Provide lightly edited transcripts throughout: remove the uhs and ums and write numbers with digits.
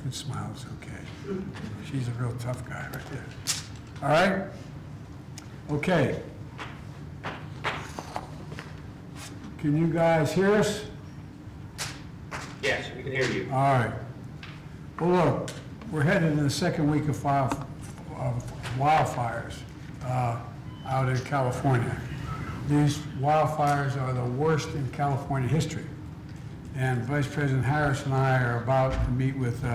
Good smile, it's okay. She's a real tough guy right there. All right? Okay. Can you guys hear us? Yes, we can hear you. All right. Well, look, we're headed into the second week of wildfires out in California. These wildfires are the worst in California history. And Vice President Harris and I are about to meet with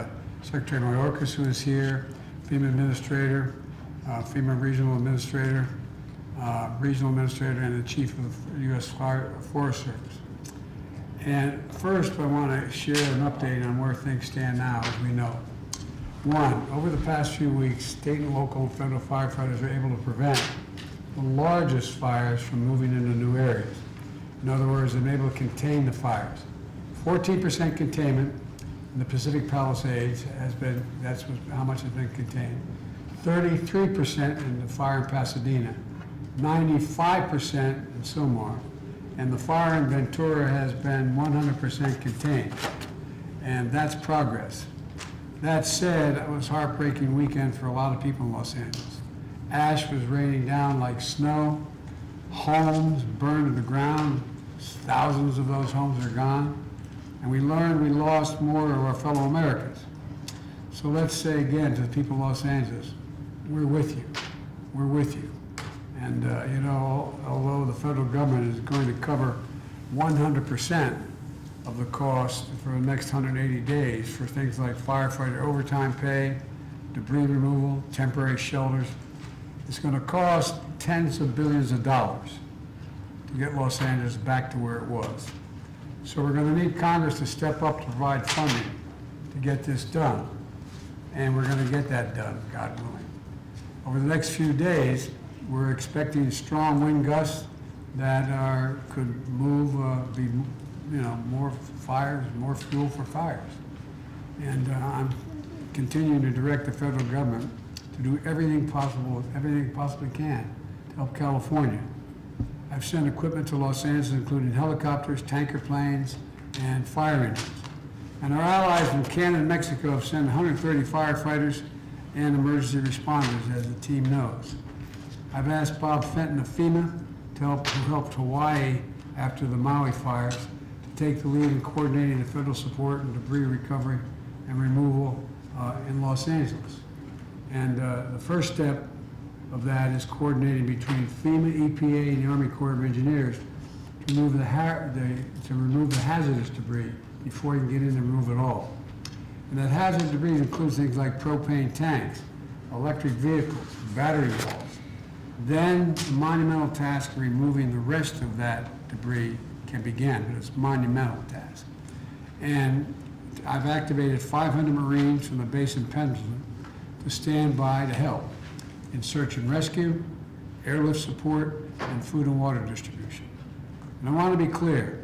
Secretary Mayorkas, who is here, FEMA Administrator, FEMA Regional Administrator, and the Chief of the U.S. Forest Service. And first, I want to share an update on where things stand now, as we know. One, over the past few weeks, state and local and federal firefighters are able to prevent the largest fires from moving into new areas. In other words, they're able to contain the fires. 14% containment in the Pacific Palisades has been, that's how much has been contained. 33% in the fire in Pasadena, 95% in Sylmar, and the fire in Ventura has been 100% contained. And that's progress. That said, it was a heartbreaking weekend for a lot of people in Los Angeles. Ash was raining down like snow. Homes burned to the ground. Thousands of those homes are gone. And we learned we lost more of our fellow Americans. So let's say again to the people of Los Angeles, we're with you. We're with you. And you know, although the federal government is going to cover 100% of the cost for the next 180 days for things like firefighter overtime pay, debris removal, temporary shelters, it's going to cost tens of billions of dollars to get Los Angeles back to where it was. So we're going to need Congress to step up to provide funding to get this done. And we're going to get that done, God willing. Over the next few days, we're expecting strong wind gusts that could move, more fires, more fuel for fires. And I'm continuing to direct the federal government to do everything possible, everything possibly can to help California. I've sent equipment to Los Angeles, including helicopters, tanker planes, and fire engines. And our allies from Canada and Mexico have sent 130 firefighters and emergency responders, as the team knows. I've asked Bob Fenton of FEMA to help Hawaii after the Maui fires to take the lead in coordinating the federal support and debris recovery and removal in Los Angeles. And the first step of that is coordinating between FEMA, EPA, and the Army Corps of Engineers to remove the hazardous debris before you can get in and remove it all. And that hazardous debris includes things like propane tanks, electric vehicles, battery walls. Then the monumental task of removing the rest of that debris can begin, but it's a monumental task. And I've activated 500 Marines from the base in Pendleton to stand by to help in search and rescue, airlift support, and food and water distribution. And I want to be clear,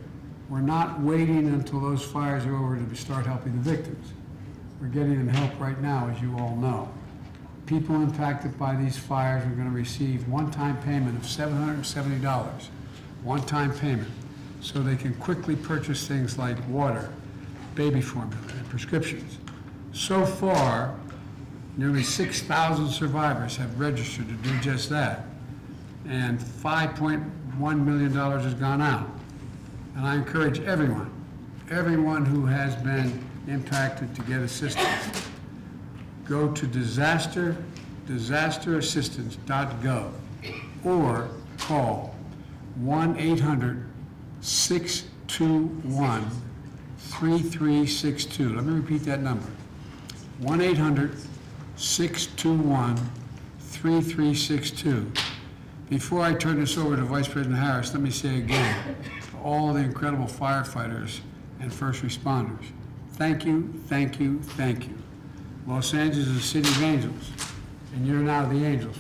we're not waiting until those fires are over to start helping the victims. We're getting them help right now, as you all know. People impacted by these fires are going to receive one-time payment of $770, one-time payment, so they can quickly purchase things like water, baby formula, and prescriptions. So far, nearly 6,000 survivors have registered to do just that, and $5.1 million has gone out. And I encourage everyone who has been impacted to get assistance. Go to disasterassistance.gov or call 1-800-621-3362. Let me repeat that number. 1-800-621-3362. Before I turn this over to Vice President Harris, let me say again to all the incredible firefighters and first responders, thank you, thank you, thank you. Los Angeles is a city of angels, and you're now the angels,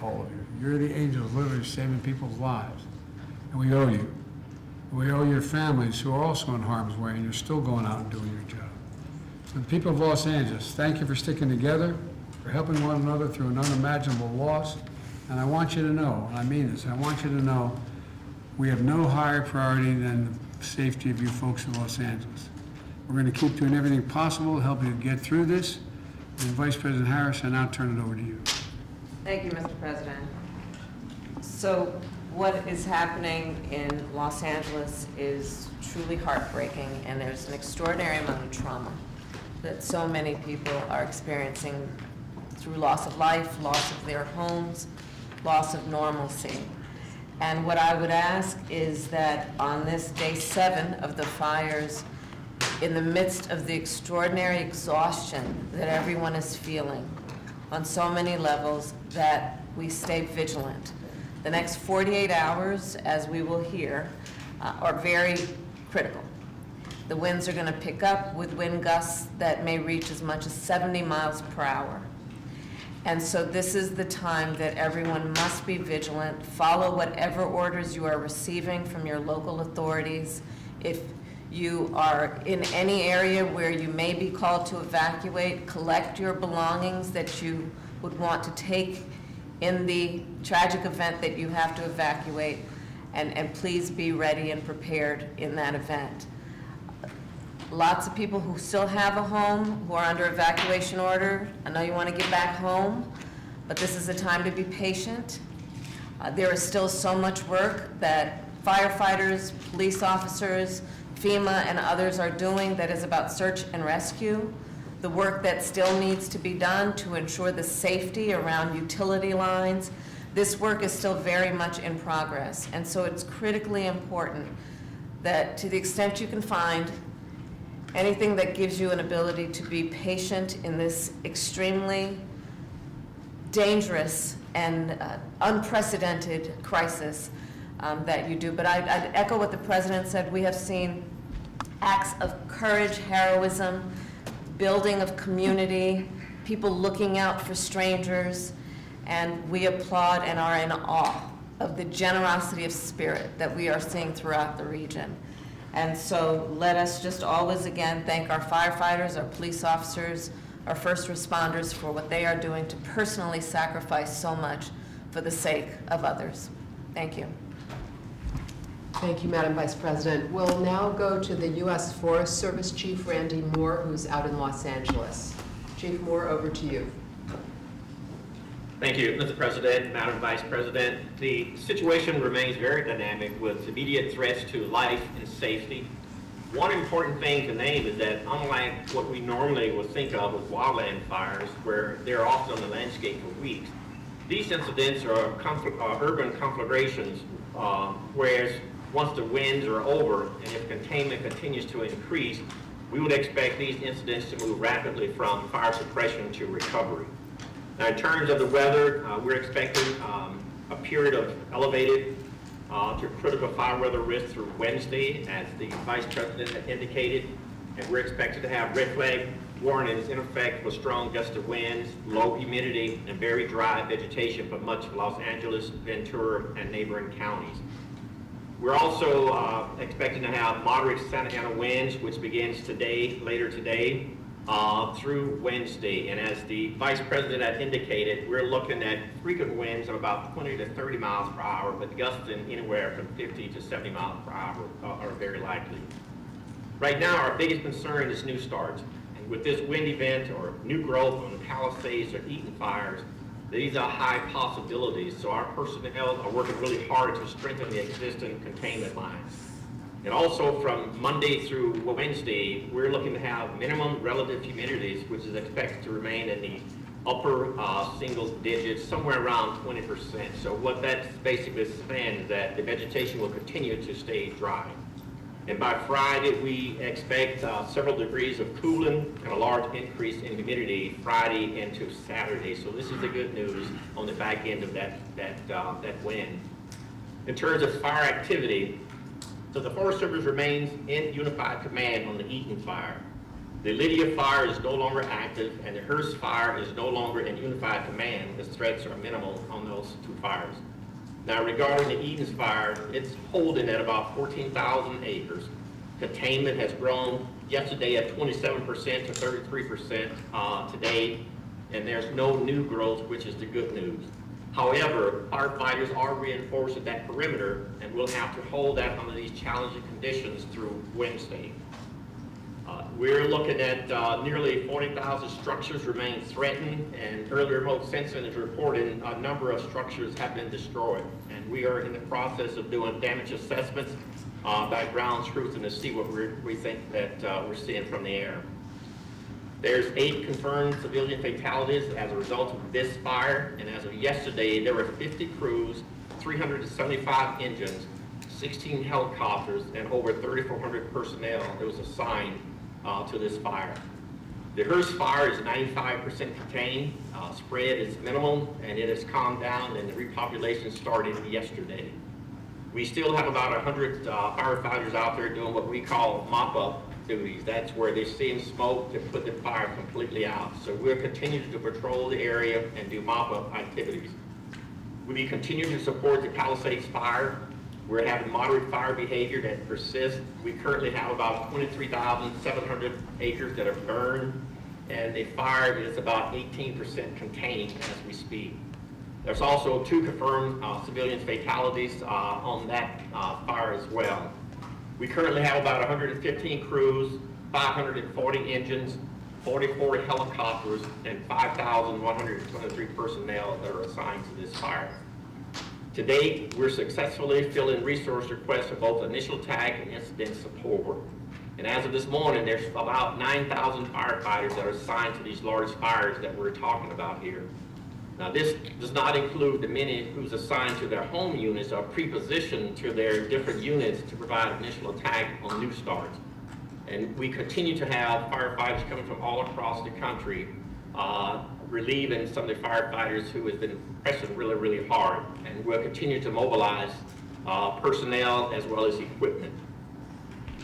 all of you. You're the angels literally saving people's lives, and we owe you. We owe your families who are also in harm's way, and you're still going out and doing your job. So the people of Los Angeles, thank you for sticking together, for helping one another through an unimaginable loss, and I want you to know, and I mean this, I want you to know we have no higher priority than the safety of you folks in Los Angeles. We're going to keep doing everything possible to help you get through this. And Vice President Harris, I now turn it over to you. Thank you, Mr. President. So what is happening in Los Angeles is truly heartbreaking, and there's an extraordinary amount of trauma that so many people are experiencing through loss of life, loss of their homes, loss of normalcy. And what I would ask is that on this day 7 of the fires, in the midst of the extraordinary exhaustion that everyone is feeling on so many levels, that we stay vigilant. The next 48 hours, as we will hear, are very critical. The winds are going to pick up with wind gusts that may reach as much as 70 miles per hour. And so this is the time that everyone must be vigilant, follow whatever orders you are receiving from your local authorities. If you are in any area where you may be called to evacuate, collect your belongings that you would want to take in the tragic event that you have to evacuate, and please be ready and prepared in that event. Lots of people who still have a home, who are under evacuation order, I know you want to get back home, but this is a time to be patient. There is still so much work that firefighters, police officers, FEMA and others are doing that is about search and rescue. The work that still needs to be done to ensure the safety around utility lines. This work is still very much in progress. And so it's critically important that to the extent you can find anything that gives you an ability to be patient in this extremely dangerous and unprecedented crisis, that you do. But I'd echo what the President said. We have seen acts of courage, heroism, building of community, people looking out for strangers, and we applaud and are in awe of the generosity of spirit that we are seeing throughout the region. And so let us just always again thank our firefighters, our police officers, our first responders for what they are doing to personally sacrifice so much for the sake of others. Thank you. Thank you, Madam Vice President. We'll now go to the U.S. Forest Service Chief Randy Moore, who's out in Los Angeles. Chief Moore, over to you. Thank you, Mr. President, Madam Vice President. The situation remains very dynamic with immediate threats to life and safety. One important thing to name is that unlike what we normally would think of with wildland fires, where they're often on the landscape for weeks, these incidents are urban conflagrations, whereas once the winds are over and if containment continues to increase, we would expect these incidents to move rapidly from fire suppression to recovery. Now, in terms of the weather, we're expecting a period of elevated to critical fire weather risk through Wednesday, as the Vice President had indicated, and we're expected to have red flag warnings in effect for strong gust of winds, low humidity, and very dry vegetation for much of Los Angeles, Ventura, and neighboring counties. We're also expecting to have moderate Santa Ana winds, which begins today, later today, through Wednesday. And as the Vice President had indicated, we're looking at frequent winds of about 20 to 30 miles per hour, but gusts in anywhere from 50 to 70 miles per hour are very likely. Right now, our biggest concern is new starts. And with this wind event or new growth on the Palisades or Eaton fires, these are high possibilities, so our personnel are working really hard to strengthen the existing containment lines. And also from Monday through Wednesday, we're looking to have minimum relative humidities, which is expected to remain in the upper single digits, somewhere around 20%. So what that's basically saying is that the vegetation will continue to stay dry. And by Friday, we expect several degrees of cooling and a large increase in humidity Friday into Saturday. So this is the good news on the back end of that wind. In terms of fire activity, so the Forest Service remains in unified command on the Eaton fire. The Lydia fire is no longer active, and the Hearst fire is no longer in unified command. The threats are minimal on those two fires. Now, regarding the Eaton's fire, it's holding at about 14,000 acres. Containment has grown yesterday at 27% to 33% today, and there's no new growth, which is the good news. However, firefighters are reinforcing that perimeter, and we'll have to hold that under these challenging conditions through Wednesday. We're looking at nearly 40,000 structures remain threatened, and earlier remote sensing is reporting a number of structures have been destroyed. And we are in the process of doing damage assessments by ground truthing to see what we think that we're seeing from the air. There's 8 confirmed civilian fatalities as a result of this fire, and as of yesterday, there were 50 crews, 375 engines, 16 helicopters, and over 3,400 personnel that was assigned to this fire. The Hearst fire is 95% contained, spread is minimal, and it has calmed down, and the repopulation started yesterday. We still have about 100 firefighters out there doing what we call mop-up duties. That's where they're seeing smoke to put the fire completely out. So we'll continue to patrol the area and do mop-up activities. We continue to support the Palisades fire. We're having moderate fire behavior that persists. We currently have about 23,700 acres that are burned, and the fire is about 18% contained as we speak. There's also 2 confirmed civilian fatalities on that fire as well. We currently have about 115 crews, 540 engines, 44 helicopters, and 5,123 personnel that are assigned to this fire. To date, we're successfully filling resource requests for both initial tag and incident support. And as of this morning, there's about 9,000 firefighters that are assigned to these large fires that we're talking about here. Now, this does not include the many who's assigned to their home units or pre-positioned to their different units to provide initial attack on new starts. And we continue to have firefighters coming from all across the country, relieving some of the firefighters who has been pressing really, really hard. And we'll continue to mobilize personnel as well as equipment.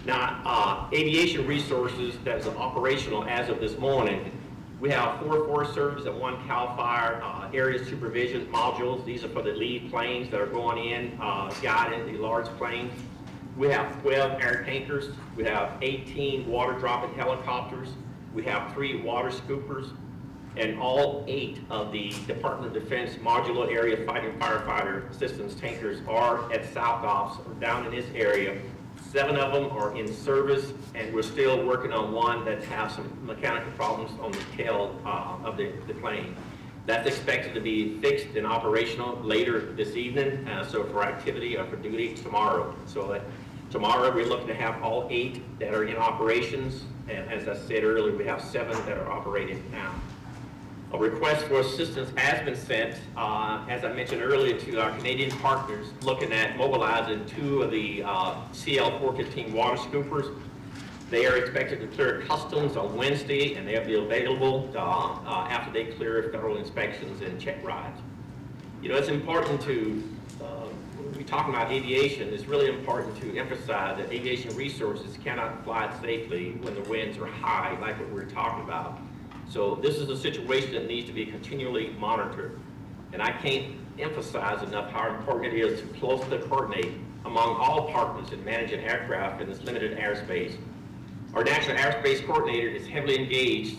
Now, aviation resources that is operational as of this morning, we have 4 Forest Service and 1 CAL FIRE area supervision modules. These are for the lead planes that are going in, guiding the large planes. We have 12 air tankers. We have 18 water dropping helicopters. We have 3 water scoopers. And all 8 of the Department of Defense modular area fighting firefighter systems tankers are at South Ops or down in this area. 7 of them are in service, and we're still working on 1 that has some mechanical problems on the tail of the plane. That's expected to be fixed and operational later this evening, so for activity or for duty tomorrow. So tomorrow we're looking to have all 8 that are in operations, and as I said earlier, we have 7 that are operating now. A request for assistance has been sent, as I mentioned earlier, to our Canadian partners, looking at mobilizing 2 of the CL-415 water scoopers. They are expected to clear customs on Wednesday, and they'll be available after they clear federal inspections and check rides. You know, it's important to, when we talk about aviation, it's really important to emphasize that aviation resources cannot fly safely when the winds are high, like what we're talking about. So this is a situation that needs to be continually monitored. And I can't emphasize enough how important it is to closely coordinate among all partners in managing aircraft in this limited airspace. Our National Airspace Coordinator is heavily engaged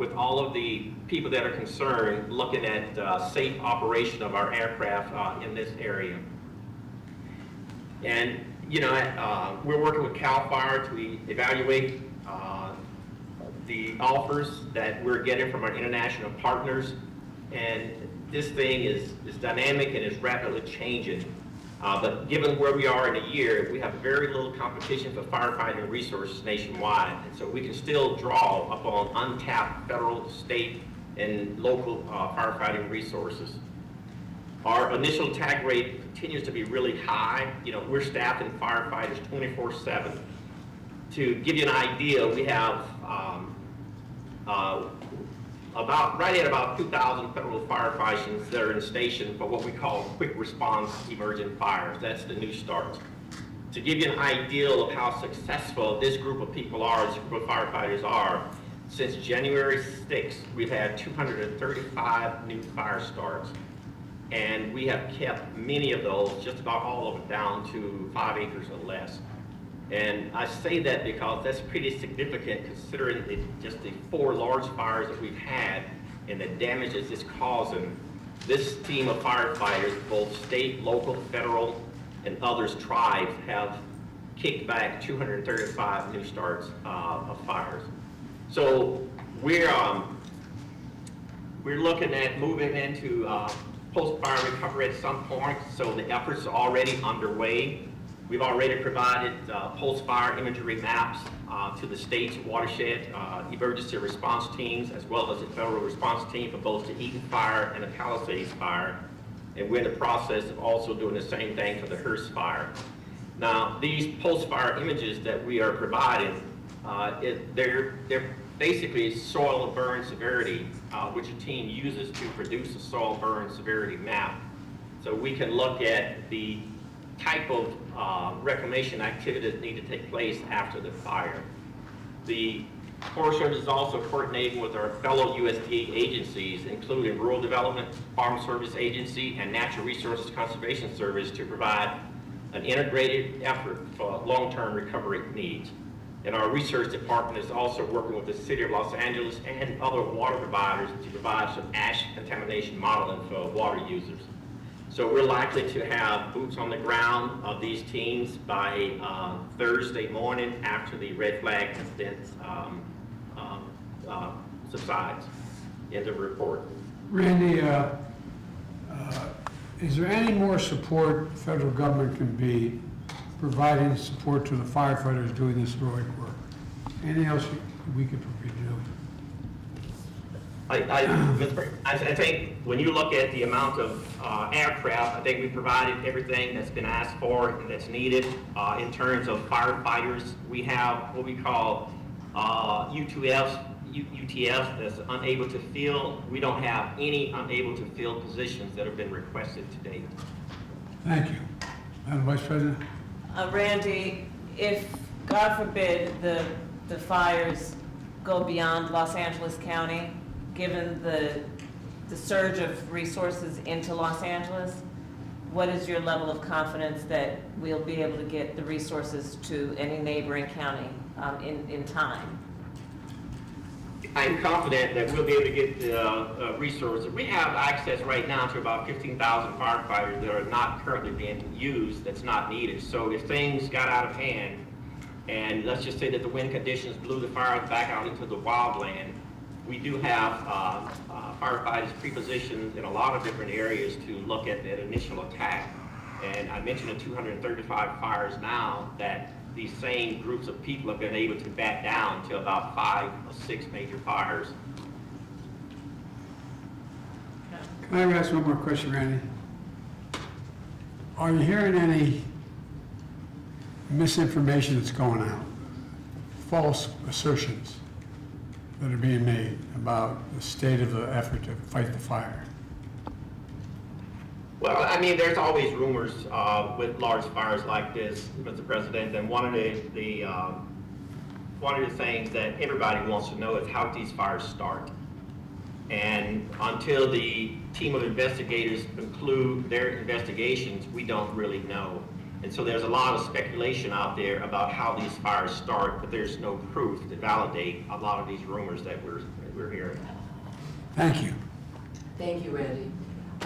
with all of the people that are concerned, looking at safe operation of our aircraft in this area. And, you know, we're working with CAL FIRE to evaluate the offers that we're getting from our international partners, and this thing is dynamic and is rapidly changing. But given where we are in a year, we have very little competition for firefighting resources nationwide, and so we can still draw upon untapped federal, state, and local firefighting resources. Our initial attack rate continues to be really high. You know, we're staffing firefighters 24/7. To give you an idea, we have right at about 2,000 federal firefighters that are in station for what we call quick response emergent fires. That's the new starts. To give you an idea of how successful this group of people are, this group of firefighters are, since January 6th, we've had 235 new fire starts. And we have kept many of those, just about all of them, down to 5 acres or less. And I say that because that's pretty significant considering just the 4 large fires that we've had and the damages it's causing. This team of firefighters, both state, local, federal, and others tribes, have kicked back 235 new starts of fires. So we're looking at moving into post-fire recovery at some point, so the efforts are already underway. We've already provided post-fire imagery maps to the state's watershed emergency response teams, as well as the federal response team for both the Eaton fire and the Palisades fire. And we're in the process of also doing the same thing for the Hearst fire. Now, these post-fire images that we are providing, they're basically soil burn severity, which a team uses to produce a soil burn severity map. So we can look at the type of reclamation activity that need to take place after the fire. The Forest Service is also coordinating with our fellow USDA agencies, including Rural Development, Farm Service Agency, and Natural Resources Conservation Service, to provide an integrated effort for long-term recovery needs. And our research department is also working with the City of Los Angeles and other water providers to provide some ash contamination modeling for water users. So we're likely to have boots on the ground of these teams by Thursday morning after the red flag incident subsides. End of report. Randy, is there any more support the federal government can be providing support to the firefighters doing this heroic work? Anything else we could do? I think when you look at the amount of aircraft, I think we provided everything that's been asked for and that's needed. In terms of firefighters, we have what we call UTFs that's unable to fill. We don't have any unable to fill positions that have been requested to date. Thank you. Madam Vice President? Randy, if, God forbid, the fires go beyond Los Angeles County, given the surge of resources into Los Angeles, what is your level of confidence that we'll be able to get the resources to any neighboring county in time? I'm confident that we'll be able to get the resources. We have access right now to about 15,000 firefighters that are not currently being used, that's not needed. So if things got out of hand, and let's just say that the wind conditions blew the fires back out into the wildland, we do have firefighters pre-positioned in a lot of different areas to look at that initial attack. And I mentioned the 235 fires now that these same groups of people have been able to bat down to about 5 or 6 major fires. Can I ask one more question, Randy? Are you hearing any misinformation that's going out? False assertions that are being made about the state of the effort to fight the fire? Well, I mean, there's always rumors with large fires like this, Mr. President, and one of the things that everybody wants to know is how these fires start. And until the team of investigators conclude their investigations, we don't really know. And so there's a lot of speculation out there about how these fires start, but there's no proof to validate a lot of these rumors that we're hearing. Thank you. Thank you, Randy.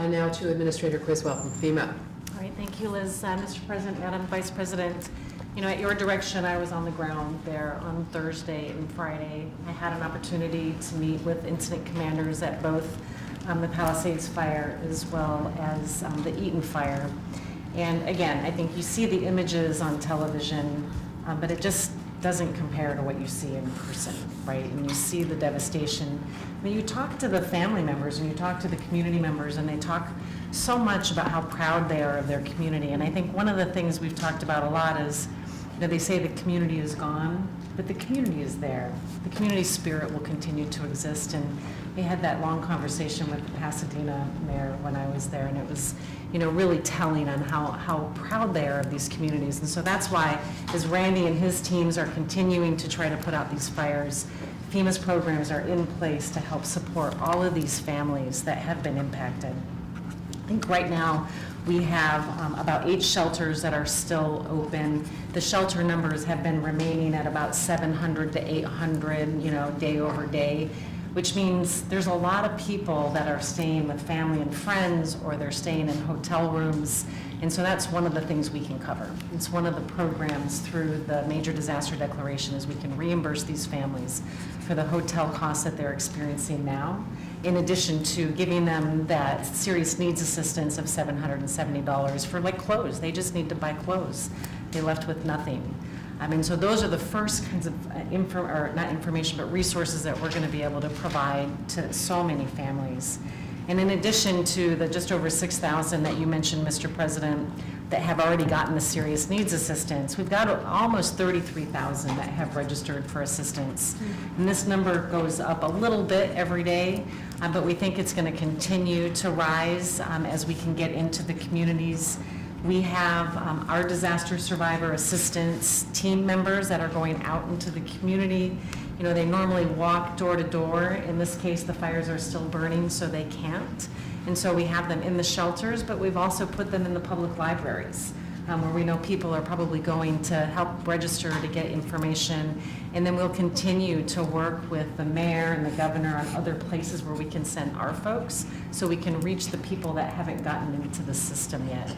Now to Administrator Criswell from FEMA. All right, thank you, Liz. Mr. President, Madam Vice President, you know, at your direction, I was on the ground there on Thursday and Friday. I had an opportunity to meet with incident commanders at both the Palisades fire as well as the Eaton fire. And again, I think you see the images on television, but it just doesn't compare to what you see in person, right? And you see the devastation. I mean, you talk to the family members and you talk to the community members, and they talk so much about how proud they are of their community. And I think one of the things we've talked about a lot is, you know, they say the community is gone, but the community is there. The community spirit will continue to exist. And we had that long conversation with the Pasadena mayor when I was there, and it was, you know, really telling on how proud they are of these communities. And so that's why, as Randy and his teams are continuing to try to put out these fires, FEMA's programs are in place to help support all of these families that have been impacted. I think right now we have about 8 shelters that are still open. The shelter numbers have been remaining at about 700 to 800, you know, day over day, which means there's a lot of people that are staying with family and friends, or they're staying in hotel rooms. And so that's one of the things we can cover. It's one of the programs through the Major Disaster Declaration is we can reimburse these families for the hotel costs that they're experiencing now, in addition to giving them that serious needs assistance of $770 for like clothes. They just need to buy clothes. They left with nothing. And so those are the first kinds of not information, but resources that we're going to be able to provide to so many families. And in addition to the just over 6,000 that you mentioned, Mr. President, that have already gotten the serious needs assistance, we've got almost 33,000 that have registered for assistance. And this number goes up a little bit every day, but we think it's going to continue to rise as we can get into the communities. We have our disaster survivor assistance team members that are going out into the community. You know, they normally walk door to door. In this case, the fires are still burning, so they can't. And so we have them in the shelters, but we've also put them in the public libraries, where we know people are probably going to help register to get information. And then we'll continue to work with the mayor and the governor on other places where we can send our folks, so we can reach the people that haven't gotten into the system yet.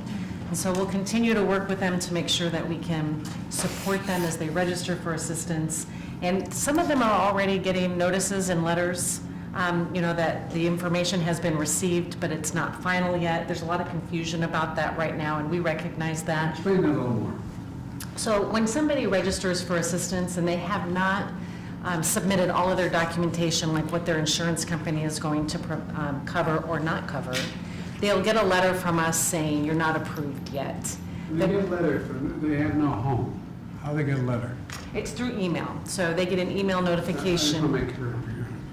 And so we'll continue to work with them to make sure that we can support them as they register for assistance. And some of them are already getting notices and letters, that the information has been received, but it's not final yet. There's a lot of confusion about that right now, and we recognize that. Explain that a little more. So when somebody registers for assistance and they have not submitted all of their documentation, like what their insurance company is going to cover or not cover, they'll get a letter from us saying you're not approved yet. They get a letter, they have no home. How do they get a letter? It's through email. So they get an email notification.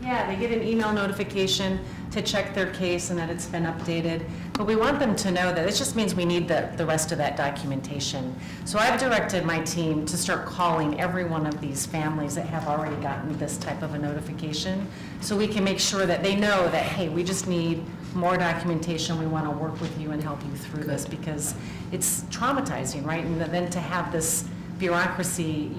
Yeah, they get an email notification to check their case and that it's been updated. But we want them to know that it just means we need the rest of that documentation. So I've directed my team to start calling every one of these families that have already gotten this type of a notification, so we can make sure that they know that, hey, we just need more documentation. We want to work with you and help you through this, because it's traumatizing, right? And then to have this bureaucracy,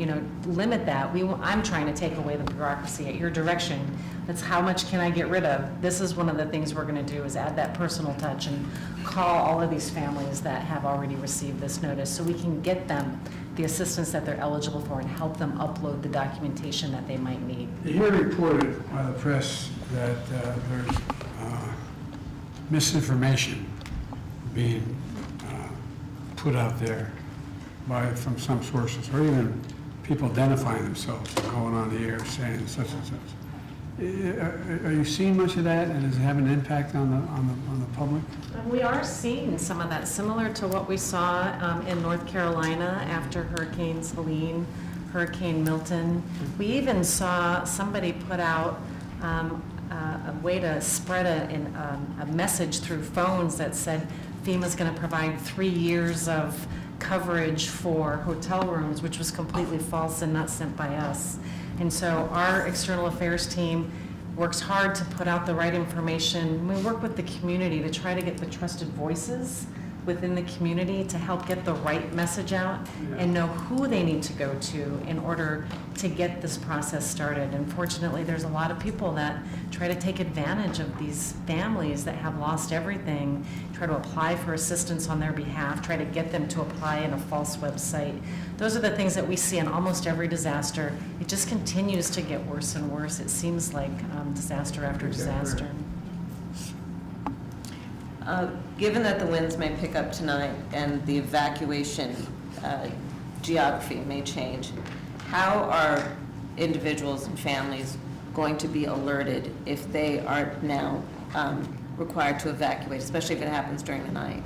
limit that. I'm trying to take away the bureaucracy at your direction. That's how much can I get rid of? This is one of the things we're going to do, is add that personal touch and call all of these families that have already received this notice, so we can get them the assistance that they're eligible for and help them upload the documentation that they might need. You hear reported by the press that there's misinformation being put out there from some sources, or even people identifying themselves and going on the air saying such and such. Are you seeing much of that, and is it having an impact on the public? We are seeing some of that, similar to what we saw in North Carolina after Hurricanes Helene, Hurricane Milton. We even saw somebody put out a way to spread a message through phones that said FEMA's going to provide 3 years of coverage for hotel rooms, which was completely false and not sent by us. And so our external affairs team works hard to put out the right information. We work with the community to try to get the trusted voices within the community to help get the right message out and know who they need to go to in order to get this process started. Unfortunately, there's a lot of people that try to take advantage of these families that have lost everything, try to apply for assistance on their behalf, try to get them to apply in a false website. Those are the things that we see in almost every disaster. It just continues to get worse and worse. It seems like disaster after disaster. Given that the winds may pick up tonight and the evacuation geography may change, how are individuals and families going to be alerted if they are now required to evacuate, especially if it happens during the night?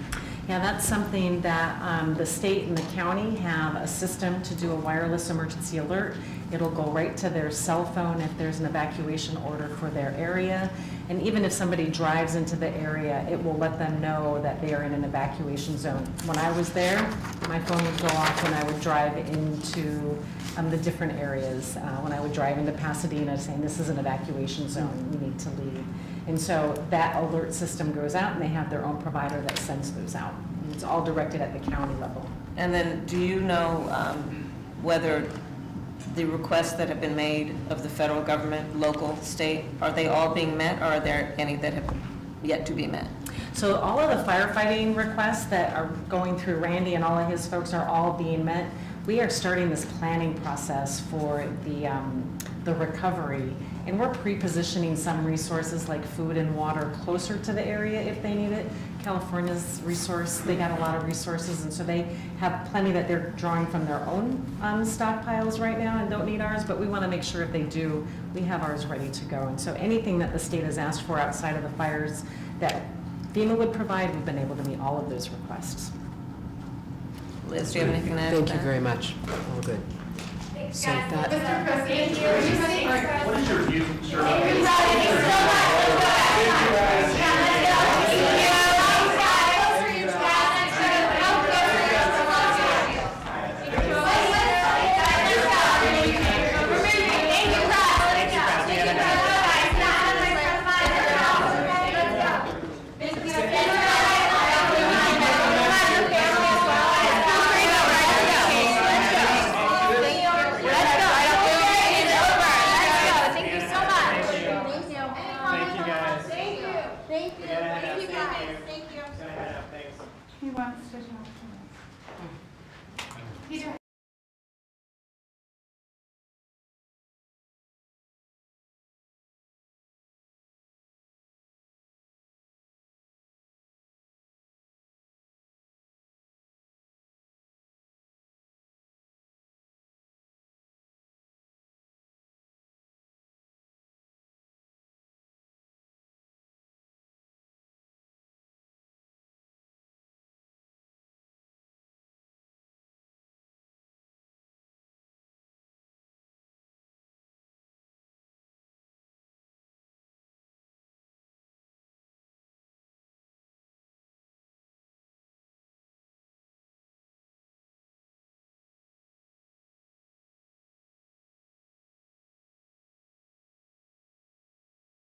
Yeah, that's something that the state and the county have a system to do a wireless emergency alert. It'll go right to their cell phone if there's an evacuation order for their area. And even if somebody drives into the area, it will let them know that they are in an evacuation zone. When I was there, my phone would go off when I would drive into the different areas. When I would drive into Pasadena saying this is an evacuation zone, we need to leave. And so that alert system goes out, and they have their own provider that sends those out. And it's all directed at the county level. And then do you know whether the requests that have been made of the federal government, local, state, are they all being met, or are there any that have yet to be met? So all of the firefighting requests that are going through Randy and all of his folks are all being met. We are starting this planning process for the recovery, and we're pre-positioning some resources like food and water closer to the area if they need it. California's resource, they got a lot of resources, and so they have plenty that they're drawing from their own stockpiles right now and don't need ours, but we want to make sure if they do, we have ours ready to go. And so anything that the state has asked for outside of the fires that FEMA would provide, we've been able to meet all of those requests. Liz, do you have anything to add to that? Thank you very much. All good. So that, What is your view, sir? He wants to.